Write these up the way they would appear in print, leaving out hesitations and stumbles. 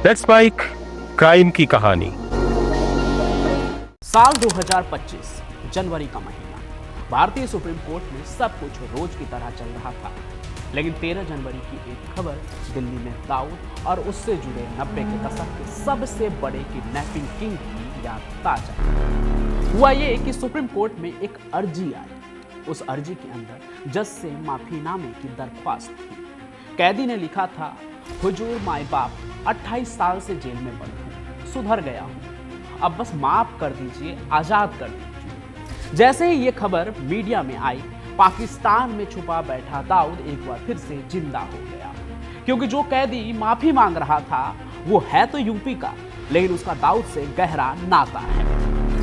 Let's spike crime की कहानी। साल 2025 जनवरी का महीना। भारतीय सुप्रीम कोर्ट में सब कुछ रोज की तरह चल रहा था, लेकिन 13 जनवरी की एक खबर दिल्ली में दाऊद और उससे जुड़े 90 के दशक के सबसे बड़े किडनैपिंग किंग की याद ताजा हुआ। ये कि सुप्रीम कोर्ट में एक अर्जी आई। उस अर्जी के अंदर जज से माफीनामे की दरख्वास्त थी। कैदी ने लिखा था, हुजूर माई बाप 28 साल से जेल में बंद हूँ, सुधर गया हूँ, अब बस माफ कर दीजिए, आजाद कर दीजिए। जैसे ही ये खबर मीडिया में आई, पाकिस्तान में छुपा बैठा दाऊद एक बार फिर से जिंदा हो गया, क्योंकि जो कैदी माफी मांग रहा था वो है तो यूपी का, लेकिन उसका दाऊद से गहरा नाता है।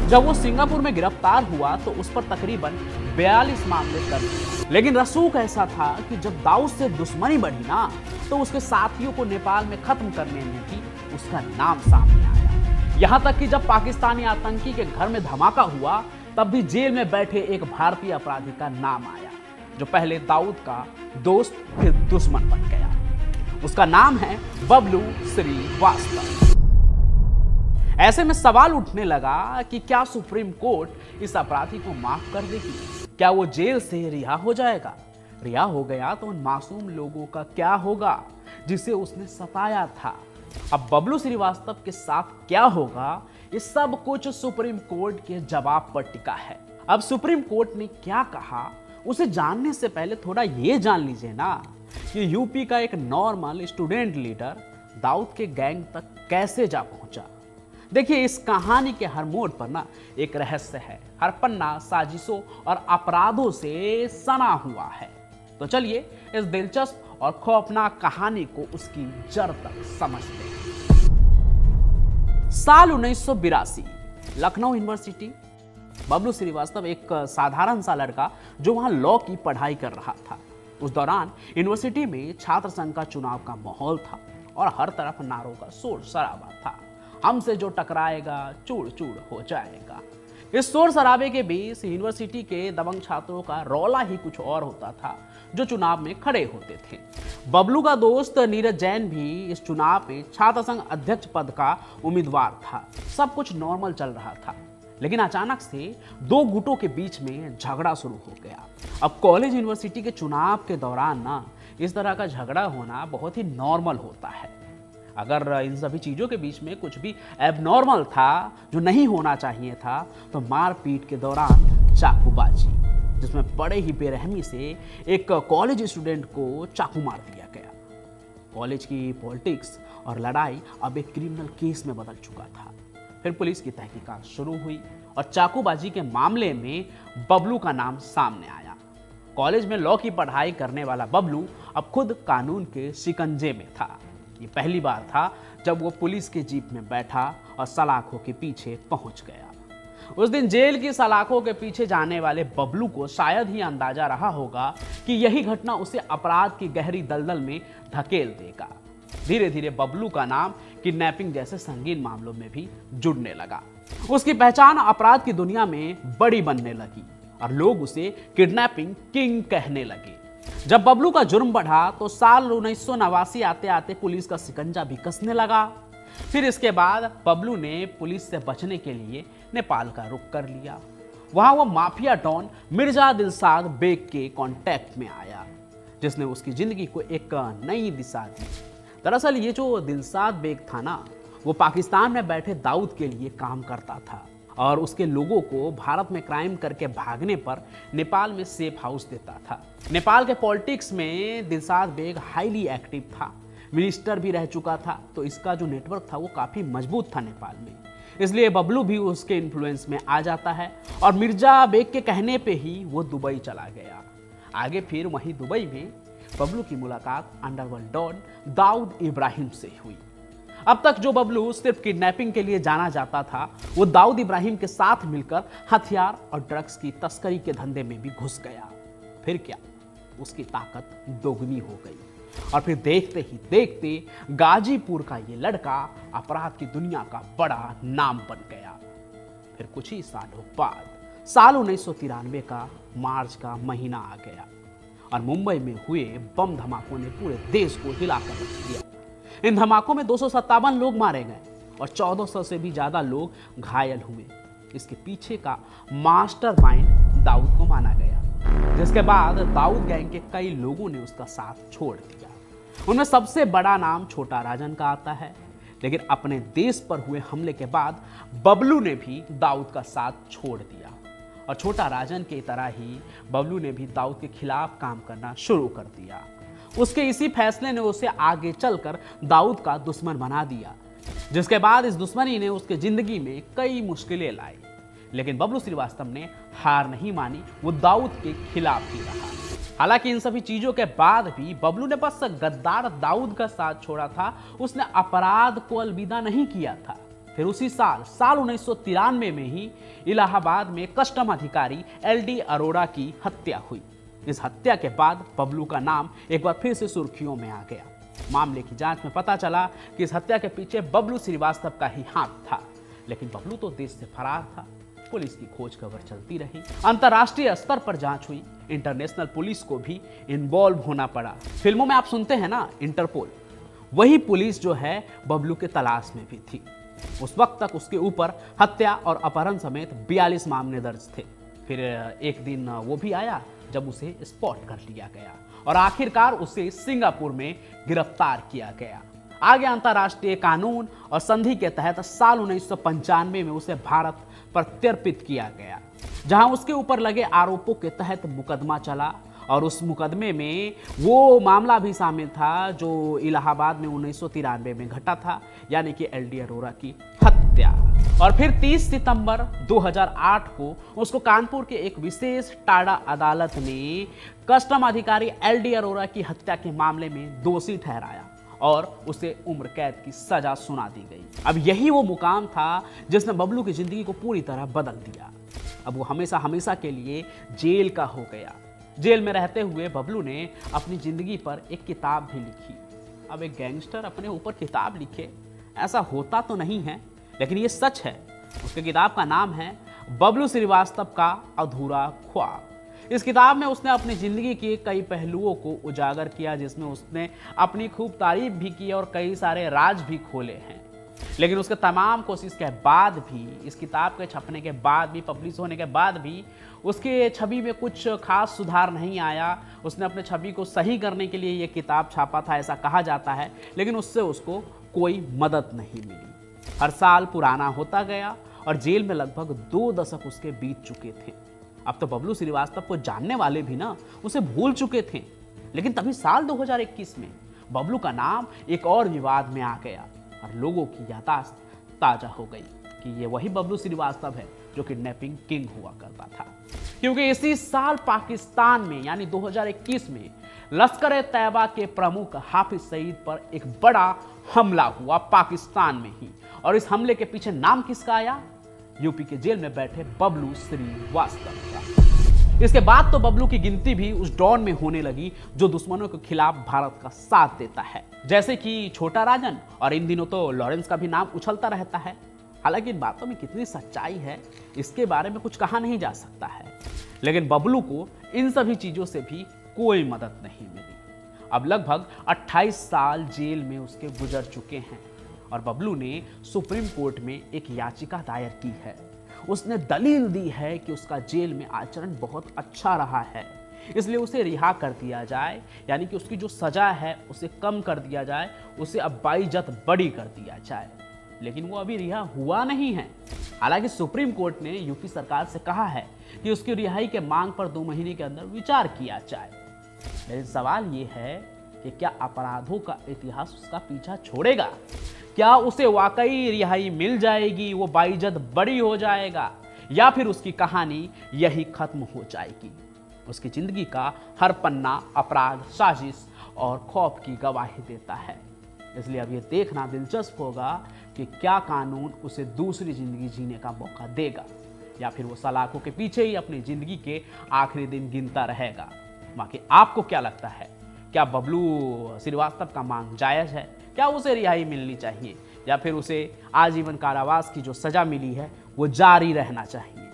जब वो सिंगापुर में गिरफ्तार हुआ तो उस पर तकरीबन 42 मामले दर्ज हुए, लेकिन रसूख ऐसा था कि जब दाऊद से दुश्मनी बढ़ी ना, तो उसके साथियों को नेपाल में खत्म करने में भी उसका नाम सामने आया। यहां तक कि जब पाकिस्तानी आतंकी के घर में धमाका हुआ, तब भी जेल में बैठे एक भारतीय अपराधी का नाम आया, जो पहले दाऊद का दोस्त फिर दुश्मन बन गया। उसका नाम है बबलू श्रीवास्तव। ऐसे में सवाल उठने लगा कि क्या सुप्रीम कोर्ट इस अपराधी को माफ कर देगी? क्या वो जेल से रिहा हो जाएगा? रिहा हो गया तो उन मासूम लोगों का क्या होगा जिसे उसने सताया था? अब बबलू श्रीवास्तव के साथ क्या होगा, ये सब कुछ सुप्रीम कोर्ट के जवाब पर टिका है। अब सुप्रीम कोर्ट ने क्या कहा, उसे जानने से पहले थोड़ा ये जान लीजिए ना कि यूपी का एक नॉर्मल स्टूडेंट लीडर दाऊद के गैंग तक कैसे जा पहुंचा। देखिए, इस कहानी के हर मोड़ पर ना एक रहस्य है, हर पन्ना साजिशों और अपराधों से सना हुआ है। तो चलिए इस दिलचस्प और खौफनाक कहानी को उसकी जड़ तक समझते हैं। साल 1982, लखनऊ यूनिवर्सिटी। बबलू श्रीवास्तव एक साधारण सा लड़का जो वहां लॉ की पढ़ाई कर रहा था। उस दौरान यूनिवर्सिटी में छात्र संघ का चुनाव का माहौल था और हर तरफ नारों का शोर शराबा था। हमसे जो टकराएगा चूड़ चूड़ हो जाएगा। इस शोर शराबे के बीच यूनिवर्सिटी के दबंग छात्रों का रौला ही कुछ और होता था, जो चुनाव में खड़े होते थे। बबलू का दोस्त नीरज जैन भी इस चुनाव में छात्र संघ अध्यक्ष पद का उम्मीदवार था। सब कुछ नॉर्मल चल रहा था, लेकिन अचानक से दो गुटों के बीच में झगड़ा शुरू हो गया। अब कॉलेज यूनिवर्सिटी के चुनाव के दौरान ना इस तरह का झगड़ा होना बहुत ही नॉर्मल होता है। अगर इन सभी चीज़ों के बीच में कुछ भी एबनॉर्मल था, जो नहीं होना चाहिए था, तो मारपीट के दौरान चाकूबाजी, जिसमें बड़े ही बेरहमी से एक कॉलेज स्टूडेंट को चाकू मार दिया गया। कॉलेज की पॉलिटिक्स और लड़ाई अब एक क्रिमिनल केस में बदल चुका था। फिर पुलिस की तहकीकात शुरू हुई और चाकूबाजी के मामले में बबलू का नाम सामने आया। कॉलेज में लॉ की पढ़ाई करने वाला बबलू अब खुद कानून के शिकंजे में था। ये पहली बार था जब वो पुलिस के जीप में बैठा और सलाखों के पीछे पहुंच गया। उस दिन जेल की सलाखों के पीछे जाने वाले बबलू को शायद ही अंदाजा रहा होगा कि यही घटना उसे अपराध की गहरी दलदल में धकेल देगा। धीरे धीरे बबलू का नाम किडनैपिंग जैसे संगीन मामलों में भी जुड़ने लगा। उसकी पहचान अपराध की दुनिया में बड़ी बनने लगी और लोग उसे किडनैपिंग किंग कहने लगे। जब बबलू का जुर्म बढ़ा तो साल 1989 आते आते पुलिस का शिकंजा भी कसने लगा। फिर इसके बाद बबलू ने पुलिस से बचने के लिए नेपाल का रुख कर लिया। वहां वो माफिया डॉन मिर्जा दिलसाद बेग के कांटेक्ट में आया, जिसने उसकी जिंदगी को एक नई दिशा दी। दरअसल ये जो दिलसाद बेग था ना, वो पाकिस्तान में बैठे दाऊद के लिए काम करता था और उसके लोगों को भारत में क्राइम करके भागने पर नेपाल में सेफ हाउस देता था। नेपाल के पॉलिटिक्स में दिलसाद बेग हाईली एक्टिव था, मिनिस्टर भी रह चुका था, तो इसका जो नेटवर्क था वो काफ़ी मजबूत था नेपाल में। इसलिए बबलू भी उसके इन्फ्लुएंस में आ जाता है और मिर्जा बेग के कहने पे ही वो दुबई चला गया। आगे फिर वहीं दुबई में बबलू की मुलाकात अंडरवर्ल्ड डॉन दाऊद इब्राहिम से हुई। अब तक जो बबलू सिर्फ किडनैपिंग के लिए जाना जाता था, वो दाऊद इब्राहिम के साथ मिलकर हथियार और ड्रग्स की तस्करी के धंधे में भी घुस गया। फिर क्या, उसकी ताकत दोगुनी हो गई और फिर देखते ही देखते गाजीपुर का ये लड़का अपराध की दुनिया का बड़ा नाम बन गया। फिर कुछ ही सालों बाद साल 1993 का मार्च का महीना आ गया और मुंबई में हुए बम धमाकों ने पूरे देश को हिलाकर रख दिया। इन धमाकों में 257 लोग मारे गए और 1400 से भी ज्यादा लोग घायल हुए। इसके पीछे का मास्टरमाइंड दाऊद को माना गया, जिसके बाद दाऊद गैंग के कई लोगों ने उसका साथ छोड़ दिया। उनमें सबसे बड़ा नाम छोटा राजन का आता है, लेकिन अपने देश पर हुए हमले के बाद बबलू ने भी दाऊद का साथ छोड़ दिया और छोटा राजन की तरह ही बबलू ने भी दाऊद के खिलाफ काम करना शुरू कर दिया। उसके इसी फैसले ने उसे आगे चलकर दाऊद का दुश्मन बना दिया, जिसके बाद इस दुश्मनी ने उसके जिंदगी में कई मुश्किलें लाई। लेकिन बबलू श्रीवास्तव ने हार नहीं मानी, वो दाऊद के खिलाफ ही रहा। हालांकि इन सभी चीजों के बाद भी बबलू ने बस गद्दार दाऊद का साथ छोड़ा था, उसने अपराध को अलविदा नहीं किया था। फिर उसी साल 1993 में ही इलाहाबाद में कस्टम अधिकारी LD अरोड़ा की हत्या हुई। इस हत्या के बाद बबलू का नाम एक बार फिर से सुर्खियों में आ गया। मामले की जांच में पता चला कि इस हत्या के पीछे बबलू श्रीवास्तव का ही हाथ था, लेकिन बबलू तो देश से फरार था। पुलिस की खोज खबर चलती रही, अंतर्राष्ट्रीय स्तर पर जांच हुई, इंटरनेशनल पुलिस को भी इन्वॉल्व होना पड़ा। फिल्मों में आप सुनते हैं ना इंटरपोल, वही पुलिस जो है बबलू के तलाश में भी थी। उस वक्त तक उसके ऊपर हत्या और अपहरण समेत 42 मामले दर्ज थे। फिर एक दिन वो भी आया जब उसे स्पॉट कर लिया गया और आखिरकार उसे सिंगापुर में गिरफ्तार किया गया। आगे अंतर्राष्ट्रीय कानून और संधि के तहत साल 1995 में उसे भारत प्रत्यर्पित किया गया, जहां उसके ऊपर लगे आरोपों के तहत मुकदमा चला और उस मुकदमे में वो मामला भी शामिल था जो इलाहाबाद में 1993 में घटा था, यानी कि LD अरोड़ा की हत्या। और फिर 30 सितंबर 2008 को उसको कानपुर के एक विशेष टाडा अदालत ने कस्टम अधिकारी LD अरोड़ा की हत्या के मामले में दोषी ठहराया और उसे उम्र कैद की सजा सुना दी गई। अब यही वो मुकाम था जिसने बबलू की जिंदगी को पूरी तरह बदल दिया। अब वो हमेशा हमेशा के लिए जेल का हो गया। जेल में रहते हुए बबलू ने अपनी जिंदगी पर एक किताब भी लिखी। अब एक गैंगस्टर अपने ऊपर किताब लिखे, ऐसा होता तो नहीं है, लेकिन ये सच है। उसके किताब का नाम है बबलू श्रीवास्तव का अधूरा ख्वाब। इस किताब में उसने अपनी जिंदगी के कई पहलुओं को उजागर किया, जिसमें उसने अपनी खूब तारीफ भी की और कई सारे राज भी खोले हैं। लेकिन उसके तमाम कोशिश के बाद भी, इस किताब के छपने के बाद भी, पब्लिश होने के बाद भी उसके छवि में कुछ खास सुधार नहीं आया। उसने अपने छवि को सही करने के लिए ये किताब छापा था, ऐसा कहा जाता है, लेकिन उससे उसको कोई मदद नहीं मिली। हर साल पुराना होता गया और जेल में लगभग 2 दशक उसके बीत चुके थे। अब तो बबलू श्रीवास्तव को जानने वाले भी ना उसे भूल चुके थे। लेकिन तभी साल 2021 में बबलू का नाम एक और विवाद में आ गया और लोगों की याददाश्त ताजा हो गई कि ये वही बबलू श्रीवास्तव है जो किडनैपिंग किंग हुआ करता था। क्योंकि इसी साल पाकिस्तान में यानी 2021 में लश्कर-ए-तैयबा के प्रमुख हाफिज सईद पर एक बड़ा हमला हुआ पाकिस्तान में ही। और इस हमले के पीछे नाम किसका आया? यूपी के जेल में बैठे बबलू श्रीवास्तव का। इसके बाद तो बबलू की गिनती भी उस डॉन में होने लगी जो दुश्मनों के खिलाफ भारत का साथ देता है, जैसे कि छोटा राजन, और इन दिनों तो लॉरेंस का भी नाम उछलता रहता है। हालांकि इन बातों में कितनी सच्चाई है इसके बारे में कुछ कहा नहीं जा सकता है, लेकिन बबलू को इन सभी चीजों से भी कोई मदद नहीं मिली। अब लगभग 28 साल जेल में उसके गुजर चुके हैं और बबलू ने सुप्रीम कोर्ट में एक याचिका दायर की है। उसने दलील दी है कि उसका जेल में आचरण बहुत अच्छा रहा है, इसलिए उसे रिहा कर दिया जाए, यानी कि उसकी जो सजा है उसे कम कर दिया जाए, उसे अब बाइज्जत बरी कर दिया जाए। लेकिन वो अभी रिहा हुआ नहीं है। हालांकि सुप्रीम कोर्ट ने यूपी सरकार से कहा है कि उसकी रिहाई के मांग पर 2 महीने के अंदर विचार किया जाए। लेकिन सवाल ये है कि क्या अपराधों का इतिहास उसका पीछा छोड़ेगा? क्या उसे वाकई रिहाई मिल जाएगी, वो बाइज्जत बरी हो जाएगा, या फिर उसकी कहानी यही खत्म हो जाएगी? उसकी जिंदगी का हर पन्ना अपराध, साजिश और खौफ की गवाही देता है। इसलिए अब ये देखना दिलचस्प होगा कि क्या कानून उसे दूसरी जिंदगी जीने का मौका देगा, या फिर वो सलाखों के पीछे ही अपनी जिंदगी के आखिरी दिन गिनता रहेगा। बाकी आपको क्या लगता है? क्या बबलू श्रीवास्तव का मांग जायज है? क्या उसे रिहाई मिलनी चाहिए, या फिर उसे आजीवन कारावास की जो सजा मिली है वो जारी रहना चाहिए?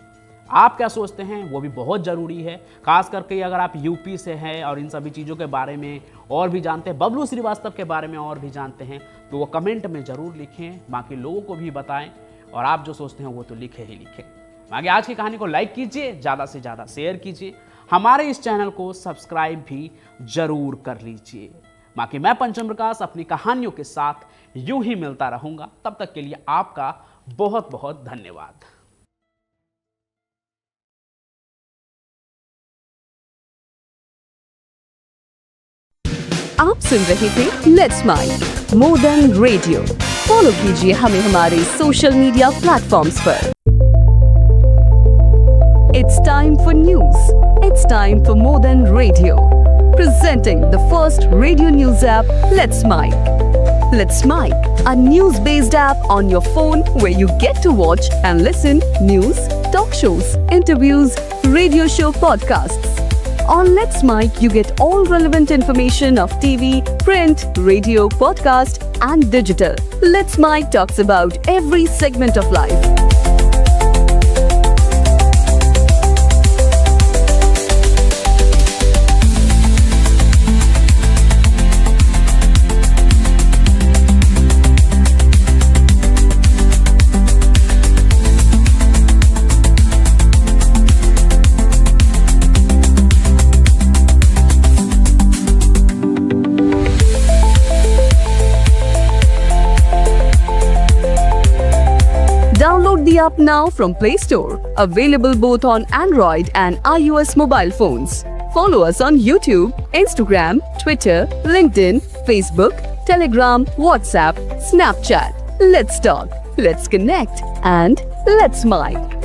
आप क्या सोचते हैं वो भी बहुत ज़रूरी है, खास करके अगर आप यूपी से हैं और इन सभी चीज़ों के बारे में और भी जानते हैं, बबलू श्रीवास्तव के बारे में और भी जानते हैं, तो वो कमेंट में ज़रूर लिखें, बाकी लोगों को भी बताएं और आप जो सोचते हैं वो तो लिखे ही लिखें। बाकी आज की कहानी को लाइक कीजिए, ज़्यादा से ज़्यादा शेयर कीजिए, हमारे इस चैनल को सब्सक्राइब भी ज़रूर कर लीजिए। बाकी मैं पंचम प्रकाश अपनी कहानियों के साथ यूं ही मिलता रहूँगा, तब तक के लिए आपका बहुत बहुत धन्यवाद। आप सुन रहे थे Let's Mike more than radio. Follow कीजिए हमें हमारे सोशल मीडिया प्लेटफॉर्म्स पर। It's time for news, it's time for more than radio, presenting the first radio news app Let's Mike. Let's Mike, a news-based app on your phone where you get to watch and listen news, talk shows, interviews, radio show podcasts. On Let's Mike, you get all relevant information of TV, print, radio, podcast, and digital. Let's Mike talks about every segment of life. Download the app now from Play Store. Available both on Android and iOS mobile phones. Follow us on YouTube, Instagram, Twitter, LinkedIn, Facebook, Telegram, WhatsApp, Snapchat. Let's talk, let's connect, and let's Mike.